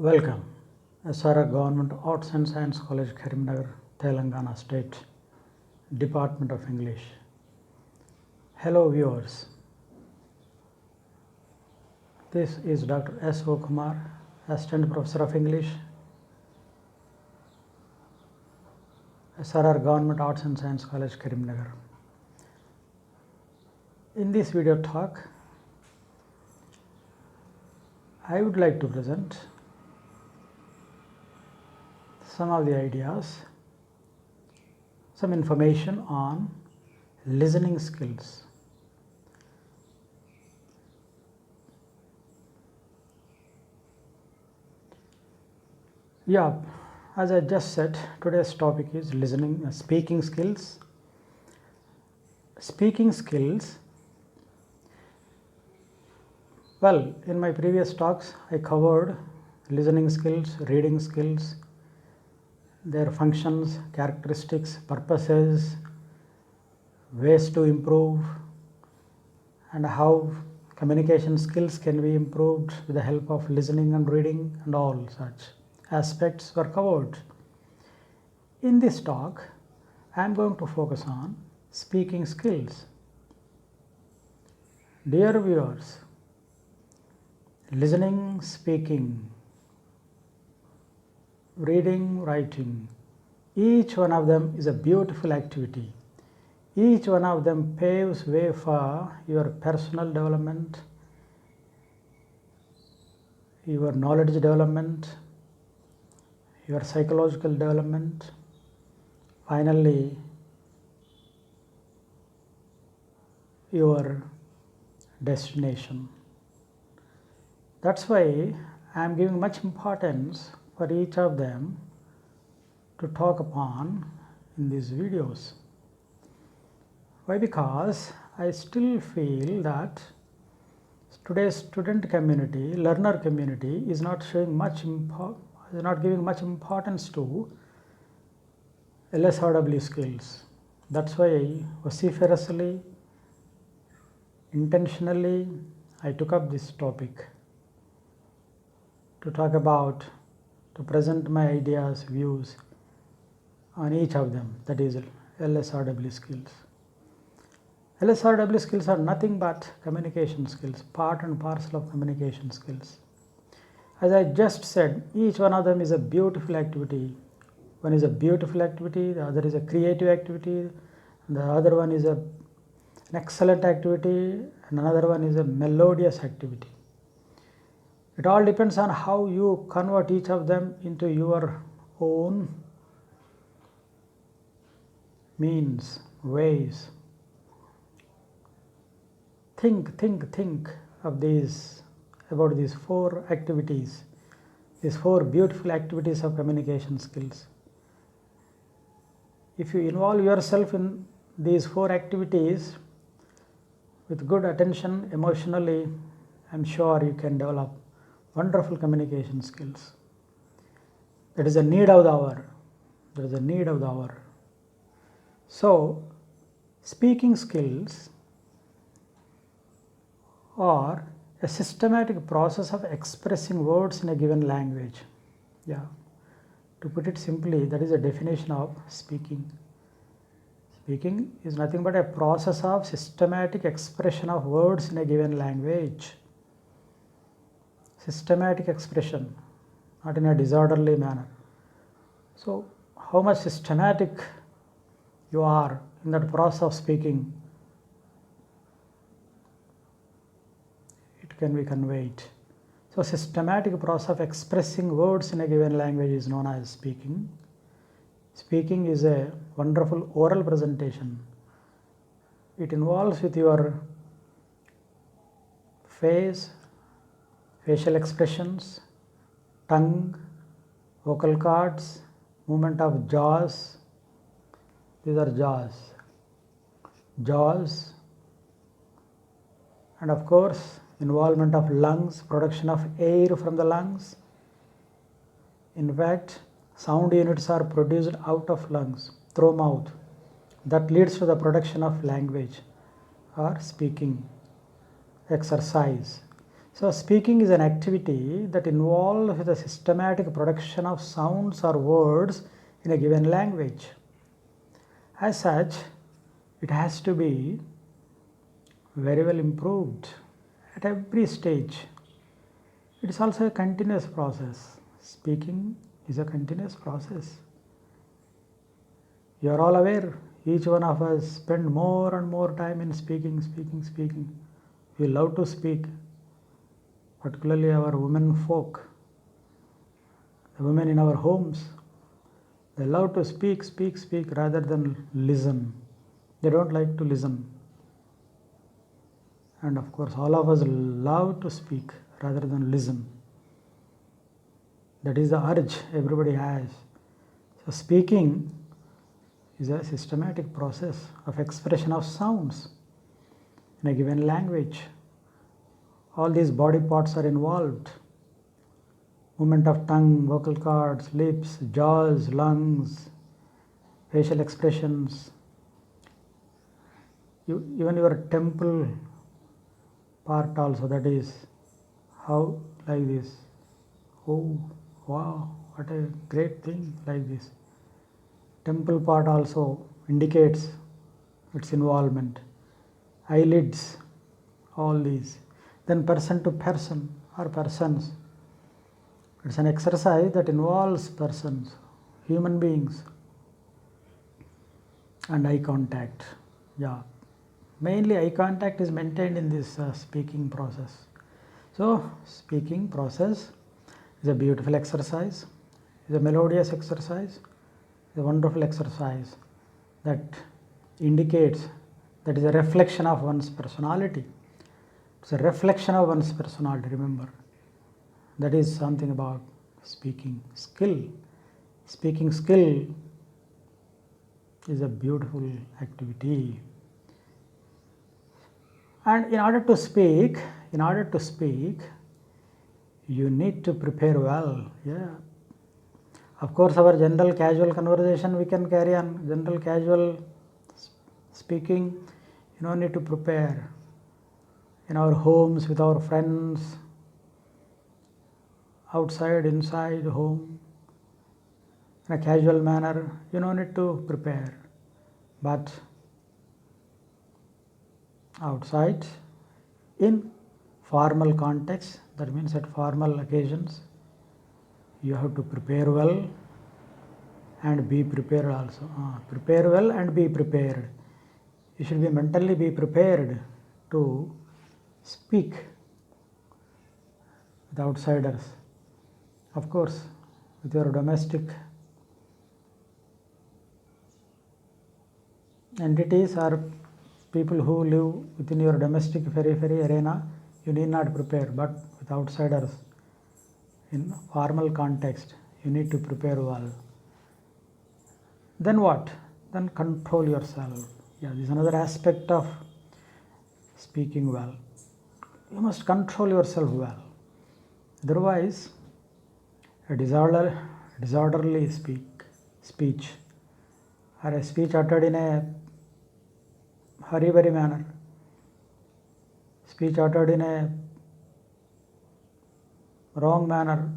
Welcome, SRR Government Arts and Science College, Karimnagar, Telangana State, Department of English. Hello viewers, this is Dr. S.O.Kumar, Assistant Professor of English, SRR Government Arts and Science College, Karimnagar. In this video talk, I would like to present some of the ideas, some information on listening skills. Yeah, as I just said, today's topic is speaking skills. Speaking skills. Well, in my previous talks, I covered listening skills, reading skills, their functions, characteristics, purposes, ways to improve, and how communication skills can be improved with the help of listening and reading, and all such aspects were covered. In this talk, I am going to focus on speaking skills. Dear viewers, listening, speaking, reading, writing, each one of them is a beautiful activity. Each one of them paves way for your personal development, your knowledge development, your psychological development, finally your destination. That's why I am giving much importance for each of them to talk upon in these videos. Why? Because I still feel that today's student community, learner community is not giving much importance to LSRW skills. That's why vociferously, intentionally, I took up this topic to talk about, to present my ideas, views on each of them, that is LSRW skills. LSRW skills are nothing but communication skills, part and parcel of communication skills. As I just said, each one of them is a beautiful activity. One is a beautiful activity, the other is a creative activity, the other one is an excellent activity, and another one is a melodious activity. It all depends on how you convert each of them into your own means, ways. Think of about these four activities, these four beautiful activities of communication skills. If you involve yourself in these four activities with good attention, emotionally, I am sure you can develop wonderful communication skills. That is a need of the hour. That is a need of the hour. So, speaking skills are a systematic process of expressing words in a given language. Yeah. To put it simply, that is the definition of speaking. Speaking is nothing but a process of systematic expression of words in a given language. Systematic expression, not in a disorderly manner. So, how much systematic you are in that process of speaking, it can be conveyed. So, systematic process of expressing words in a given language is known as speaking. Speaking is a wonderful oral presentation. It involves with your face, facial expressions, tongue, vocal cords, movement of jaws. These are jaws, and of course involvement of lungs, production of air from the lungs. In fact, sound units are produced out of lungs through mouth. That leads to the production of language or speaking exercise. So speaking is an activity that involves the systematic production of sounds or words in a given language. As such, it has to be very well improved at every stage. It is also a continuous process. Speaking is a continuous process. You are all aware, each one of us spend more and more time in speaking. We love to speak, particularly our women folk, the women in our homes. They love to speak rather than listen. They don't like to listen. And of course, all of us love to speak rather than listen. That is the urge everybody has. So speaking is a systematic process of expression of sounds in a given language. All these body parts are involved. Movement of tongue, vocal cords, lips, jaws, lungs, facial expressions. Even your temple part also, that is how like this. Oh, wow, what a great thing like this. Temple part also indicates its involvement. Eyelids, all these. Then person to person or persons. It's an exercise that involves persons, human beings, and eye contact. Yeah, mainly eye contact is maintained in this speaking process. So speaking process is a beautiful exercise, is a melodious exercise, is a wonderful exercise that indicates, that is a reflection of one's personality. It's a reflection of one's personality, remember. That is something about speaking skill. Speaking skill is a beautiful activity. And in order to speak, you need to prepare well. Yeah. Of course, our general casual conversation we can carry on. General casual speaking, you don't need to prepare. In our homes, with our friends, outside, inside, home, in a casual manner, you don't need to prepare. But outside, in formal context, that means at formal occasions, you have to prepare well and be prepared also. Prepare well and be prepared. You should be mentally be prepared to speak with outsiders. Of course, with your domestic entities or people who live within your domestic periphery arena, you need not prepare. But with outsiders, in formal context, you need to prepare well. Then what? Then control yourself. Yeah, this is another aspect of speaking well. You must control yourself well. Otherwise, a disorderly speech or a speech uttered in a hurry-burry manner, speech uttered in a wrong manner,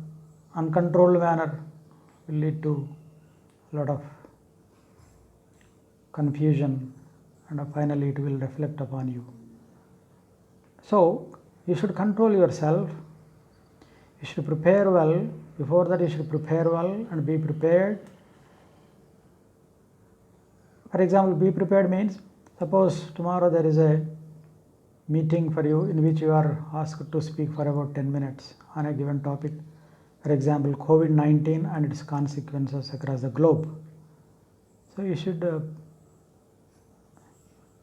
uncontrolled manner, will lead to a lot of confusion, and finally it will reflect upon you. So you should control yourself. You should prepare well. Before that, you should prepare well and be prepared. For example, be prepared means, suppose tomorrow there is a meeting for you in which you are asked to speak for about 10 minutes on a given topic. For example, COVID-19 and its consequences across the globe. So you should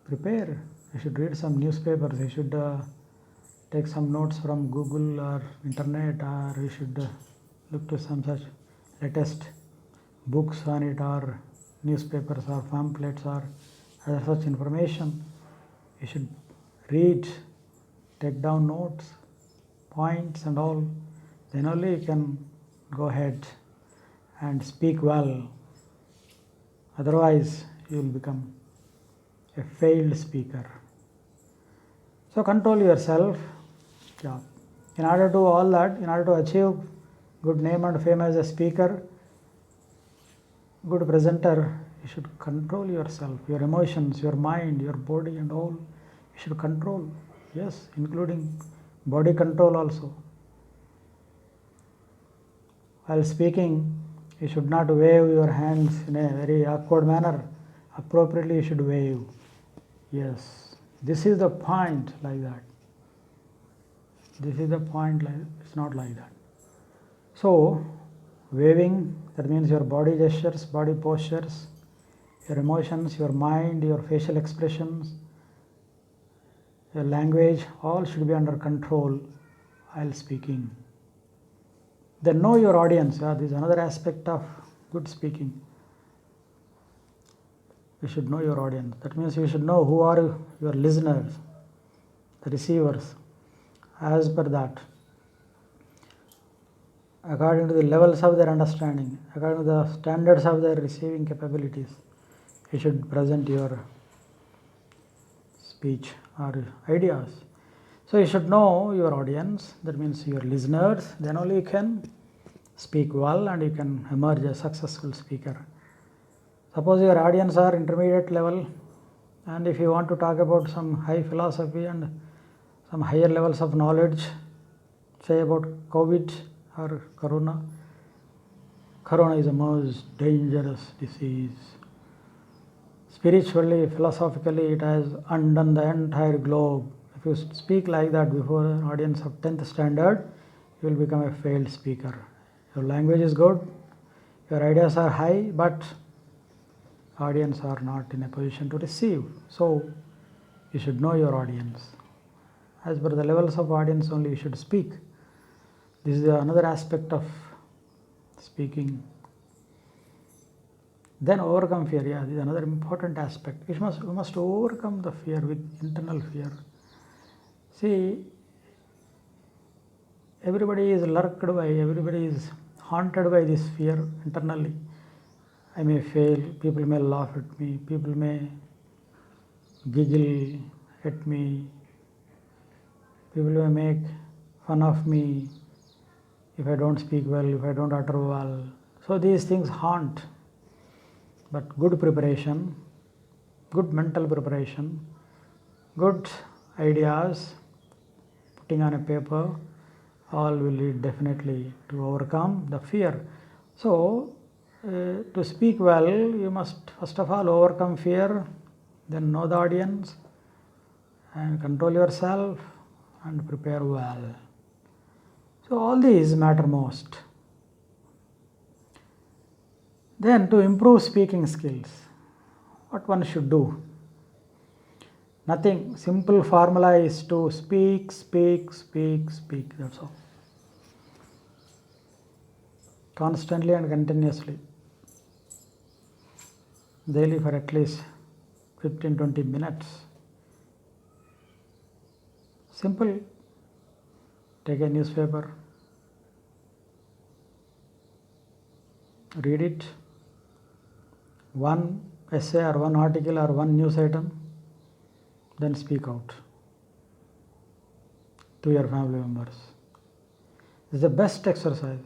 prepare. You should read some newspapers. You should take some notes from Google or internet, or you should look to some such latest books on it, or newspapers or pamphlets or other such information. You should read, take down notes, points and all. Then only you can go ahead and speak well. Otherwise, you will become a failed speaker. So control yourself. Yeah. In order to all that, in order to achieve good name and fame as a speaker, good presenter, you should control yourself, your emotions, your mind, your body and all. You should control, yes, including body control also. While speaking, you should not wave your hands in a very awkward manner. Appropriately you should wave. Yes, this is the point, like that. This is the point, like, it's not like that. So, waving, that means your body gestures, body postures, your emotions, your mind, your facial expressions, your language, all should be under control while speaking. Then know your audience. This is another aspect of good speaking. You should know your audience. That means you should know who are your listeners, the receivers. As per that, according to the levels of their understanding, according to the standards of their receiving capabilities, you should present your speech or ideas. So you should know your audience, that means your listeners, then only you can speak well and you can emerge a successful speaker. Suppose your audience are intermediate level, and if you want to talk about some high philosophy and some higher levels of knowledge, say about COVID or Corona. Corona is the most dangerous disease. Spiritually, philosophically, it has undone the entire globe. If you speak like that before an audience of 10th standard, you will become a failed speaker. Your language is good, your ideas are high, but audience are not in a position to receive. So, you should know your audience. As per the levels of audience only you should speak. This is another aspect of speaking. Then overcome fear. This is another important aspect. You must overcome the fear with internal fear. See, everybody is everybody is haunted by this fear internally. I may fail, people may laugh at me, people may giggle at me, people may make fun of me if I don't speak well, if I don't utter well. So these things haunt. But good preparation, good mental preparation, good ideas, putting on a paper, all will lead definitely to overcome the fear. So, to speak well, you must first of all overcome fear, then know the audience, and control yourself, and prepare well. So, all these matter most. Then, to improve speaking skills, what one should do? Nothing. Simple formula is to speak, speak, speak, speak. That's all. Constantly and continuously. Daily for at least 15-20 minutes. Simple. Take a newspaper. Read it. One essay or one article or one news item. Then speak out to your family members. This is the best exercise.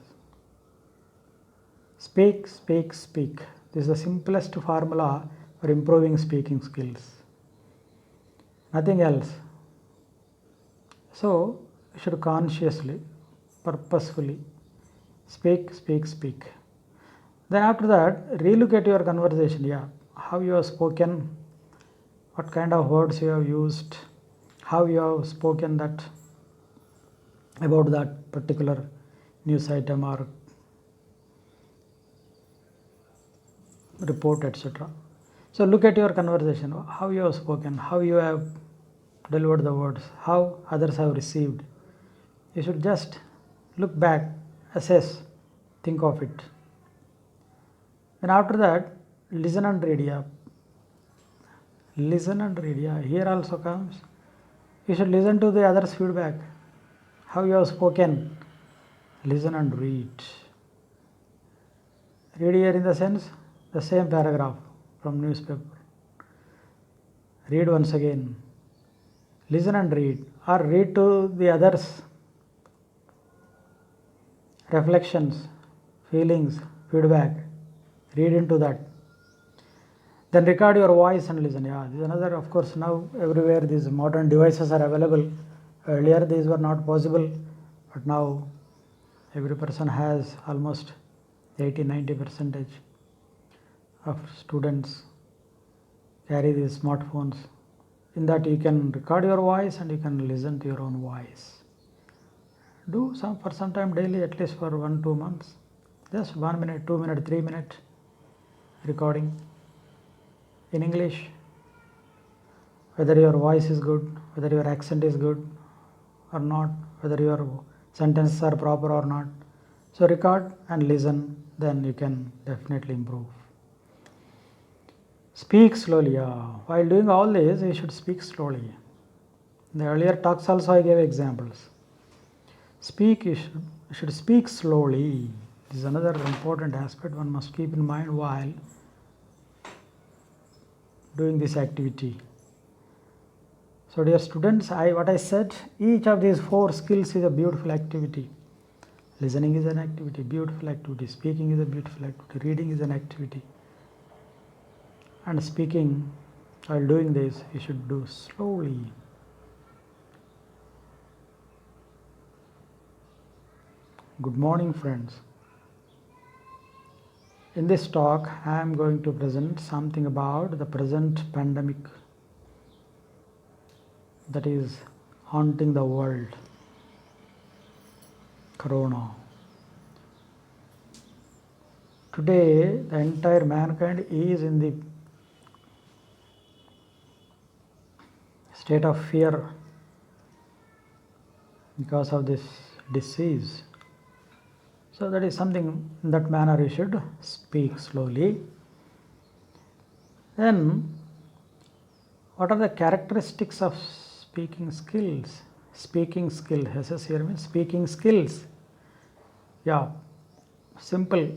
Speak, speak, speak. This is the simplest formula for improving speaking skills. Nothing else. So, you should consciously, purposefully speak, speak, speak. Then after that, relook at your conversation. How you have spoken, what kind of words you have used, how you have spoken that about that particular news item or report, etc. So look at your conversation, how you have spoken, how you have delivered the words, how others have received. You should just look back, assess, think of it. Then after that, listen and read. Listen and read. Here also comes, you should listen to the others' feedback. How you have spoken, listen and read. Read here in the sense, the same paragraph from newspaper. Read once again. Listen and read, or read to the others reflections, feelings, feedback. Read into that. Then record your voice and listen. Yeah, this is another, of course, now everywhere these modern devices are available. Earlier these were not possible, but now every person has almost 80-90% of students carry these smartphones. In that you can record your voice and you can listen to your own voice. Do for some time daily, at least for 1-2 months. Just 1 minute, 2 minute, 3 minute recording in English. Whether your voice is good, whether your accent is good or not, whether your sentences are proper or not. So record and listen, then you can definitely improve. Speak slowly. While doing all this, you should speak slowly. In the earlier talks also I gave examples. You should speak slowly. This is another important aspect one must keep in mind while doing this activity. So dear students, what I said, each of these 4 skills is a beautiful activity. Listening is an activity, beautiful activity. Speaking is a beautiful activity. Reading is an activity. And speaking, while doing this, you should do slowly. Good morning, friends. In this talk, I am going to present something about the present pandemic that is haunting the world, Corona. Today, the entire mankind is in the state of fear because of this disease. So that is something in that manner you should speak slowly. Then, what are the characteristics of speaking skills? Speaking skill, SS here means speaking skills. Yeah, simple.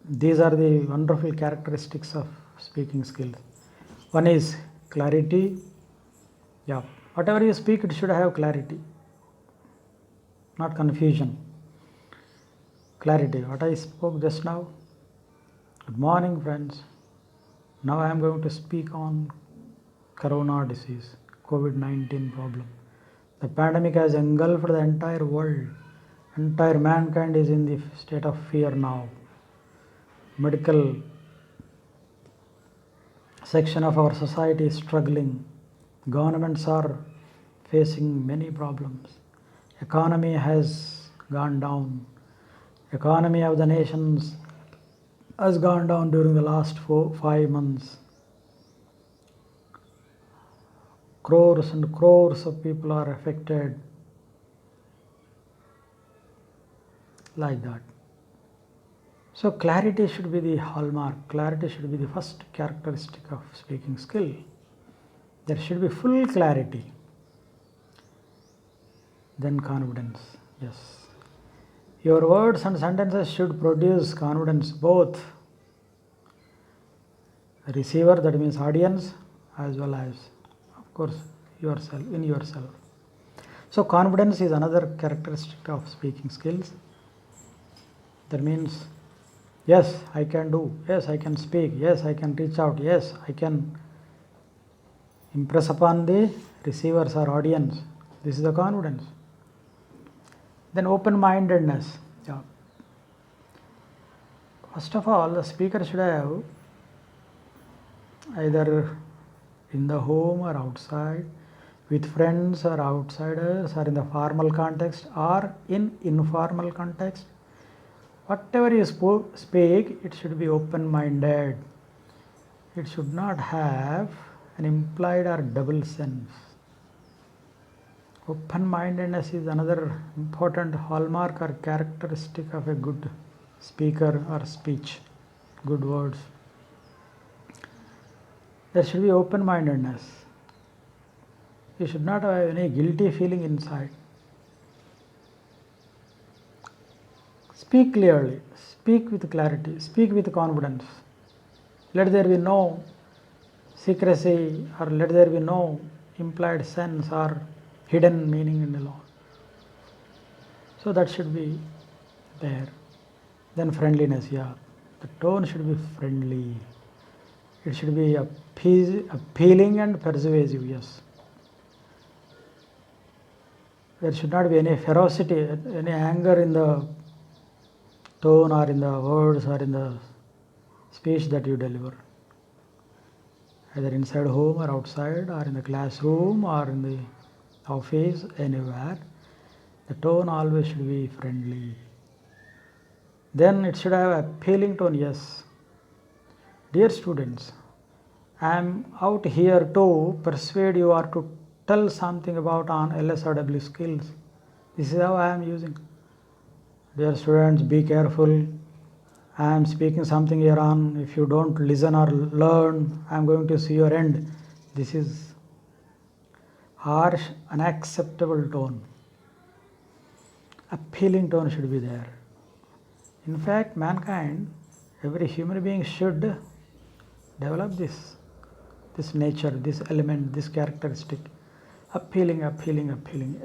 These are the wonderful characteristics of speaking skills. One is clarity. Yeah, whatever you speak, it should have clarity, not confusion. Clarity, what I spoke just now. Good morning, friends. Now I am going to speak on Corona disease, COVID-19 problem. The pandemic has engulfed the entire world. Entire mankind is in the state of fear now. Medical section of our society is struggling. Governments are facing many problems. Economy has gone down. Economy of the nations has gone down during the last 4-5 months. Crores and crores of people are affected like that. So clarity should be the hallmark. Clarity should be the first characteristic of speaking skill. There should be full clarity. Then confidence. Yes. Your words and sentences should produce confidence, both the receiver, that means audience, as well as, of course, yourself, in yourself. So confidence is another characteristic of speaking skills. That means, yes, I can do, yes, I can speak, yes, I can reach out, yes, I can impress upon the receivers or audience. This is the confidence. Then open-mindedness. Yeah. First of all, the speaker should have either in the home or outside, with friends or outsiders, or in the formal context or in informal context. Whatever you speak, it should be open-minded. It should not have an implied or double sense. Open-mindedness is another important hallmark or characteristic of a good speaker or speech, good words. There should be open-mindedness. You should not have any guilty feeling inside. Speak clearly, speak with clarity, speak with confidence. Let there be no secrecy, or let there be no implied sense or hidden meaning in the law. So that should be there. Then friendliness, yeah. The tone should be friendly. It should be appealing and persuasive, yes. There should not be any ferocity, any anger in the tone or in the words or in the speech that you deliver. Either inside home or outside or in the classroom or in the office, anywhere. The tone always should be friendly. Then it should have appealing tone, yes. Dear students, I am out here to persuade you or to tell something about on LSRW skills. This is how I am using. Dear students, be careful. I am speaking something here on. If you don't listen or learn, I am going to see your end. This is harsh, unacceptable tone. Appealing tone should be there. In fact, mankind, every human being should develop this nature, this element, this characteristic. Appealing.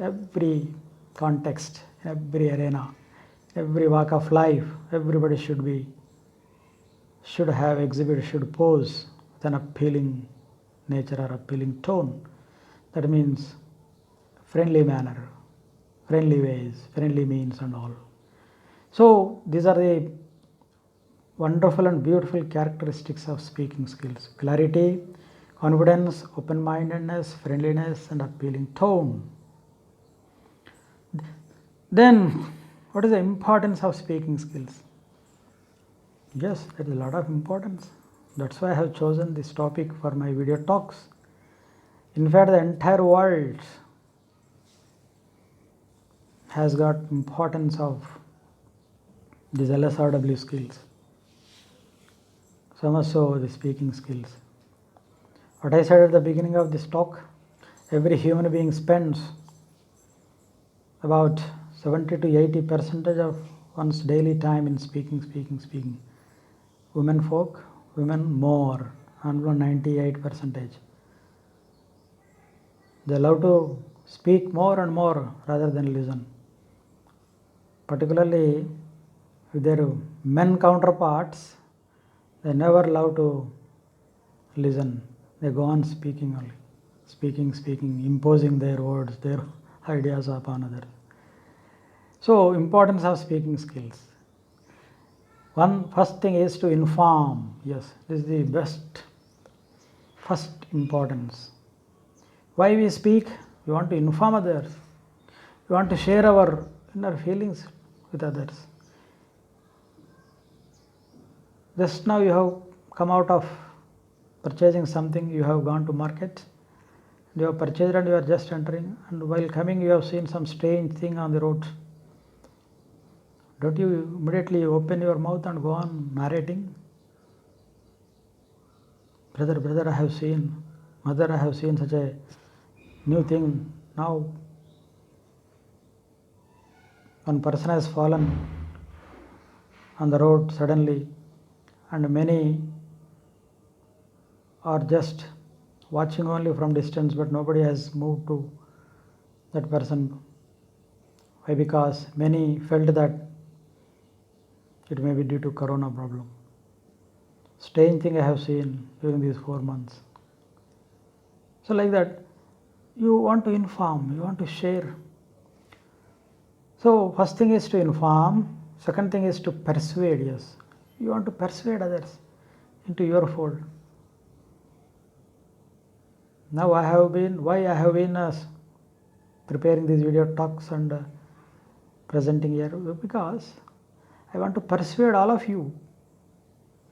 Every context, every arena, every walk of life, everybody should pose with an appealing nature or appealing tone. That means friendly manner, friendly ways, friendly means and all. So these are the wonderful and beautiful characteristics of speaking skills: clarity, confidence, open-mindedness, friendliness, and appealing tone. Then, what is the importance of speaking skills? Yes, there is a lot of importance. That's why I have chosen this topic for my video talks. In fact, the entire world has got importance of these LSRW skills. So much so the speaking skills. What I said at the beginning of this talk, every human being spends about 70 to 80% of one's daily time in speaking. Women more, and 98%. They love to speak more and more rather than listen. Particularly with their men counterparts, they never love to listen. They go on speaking only. Speaking, imposing their words, their ideas upon others. So, importance of speaking skills. First thing is to inform. Yes, this is the best first importance. Why we speak? We want to inform others. We want to share our inner feelings with others. Just now you have come out of purchasing something, you have gone to market, you have purchased and you are just entering, and while coming you have seen some strange thing on the road. Don't you immediately open your mouth and go on narrating? Brother, I have seen, mother, I have seen such a new thing. Now one person has fallen on the road suddenly, and many are just watching only from distance, but nobody has moved to that person. Why? Because many felt that it may be due to corona problem. Strange thing I have seen during these 4 months. So like that, you want to inform, you want to share. So first thing is to inform, second thing is to persuade. Yes, you want to persuade others into your fold. Now why I have been preparing these video talks and presenting here, because I want to persuade all of you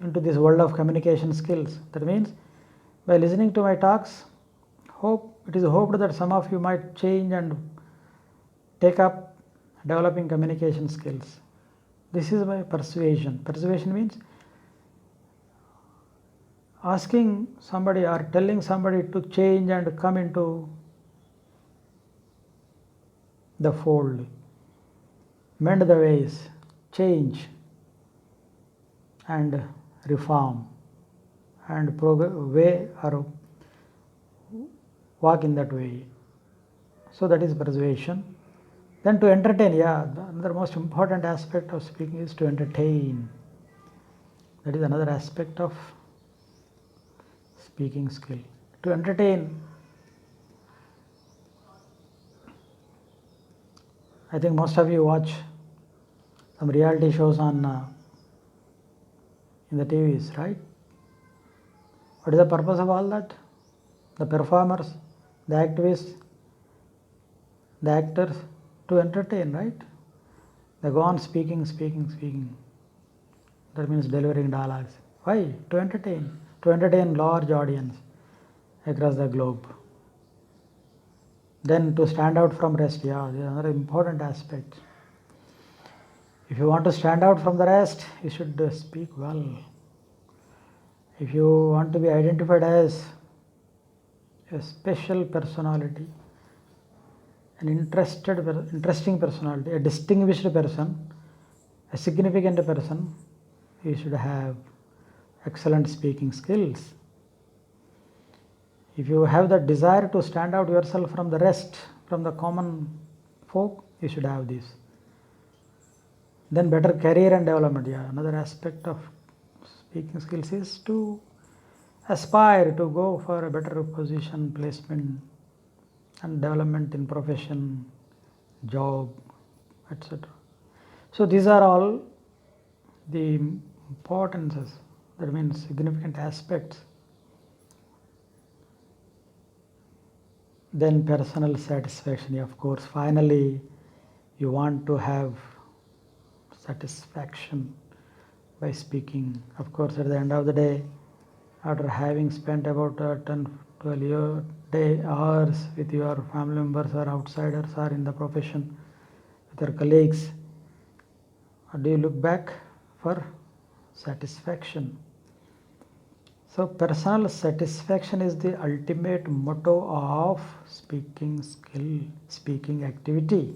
into this world of communication skills. That means by listening to my talks, it is hoped that some of you might change and take up developing communication skills. This is my persuasion. Persuasion means asking somebody or telling somebody to change and come into the fold, mend the ways, change and reform and walk in that way. So that is persuasion. Then to entertain, another most important aspect of speaking is to entertain. That is another aspect of speaking skill. To entertain, I think most of you watch some reality shows on in the TVs, right? What is the purpose of all that? The performers, the activists, the actors, to entertain, right? They go on speaking. That means delivering dialogues. Why? To entertain large audience across the globe. Then to stand out from rest, this is another important aspect. If you want to stand out from the rest, you should speak well. If you want to be identified as a special personality, an interesting personality, a distinguished person, a significant person, you should have excellent speaking skills. If you have the desire to stand out yourself from the rest, from the common folk, you should have this. Then better career and development. Another aspect of speaking skills is to aspire to go for a better position, placement and development in profession, job, etc. So these are all the importances, that means significant aspects. Then personal satisfaction, of course. Finally, you want to have satisfaction by speaking. Of course, at the end of the day, after having spent about 10-12 hours with your family members or outsiders or in the profession with your colleagues, do you look back for satisfaction? So personal satisfaction is the ultimate motto of speaking skill, speaking activity.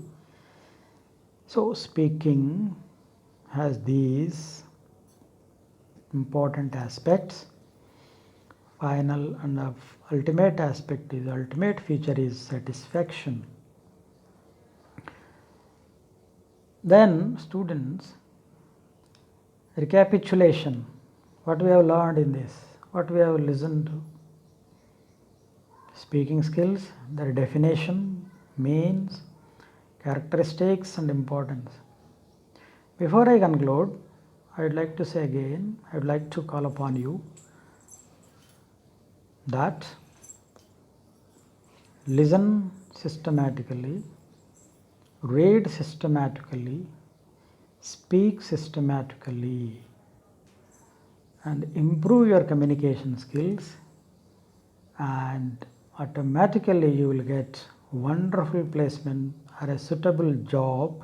So speaking has these important aspects. Final and ultimate feature is satisfaction. Then students, recapitulation, what we have learned in this, what we have listened to. Speaking skills, their definition, means, characteristics and importance. Before I conclude, I would like to say again, I would like to call upon you that listen systematically, read systematically, speak systematically, and improve your communication skills, and automatically you will get wonderful placement or a suitable job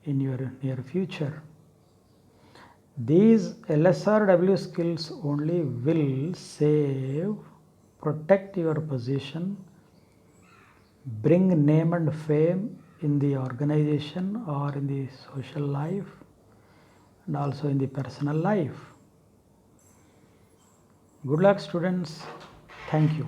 in your near future. These LSRW skills only will save, protect your position, bring name and fame in the organization or in the social life and also in the personal life. Good luck, students. Thank you.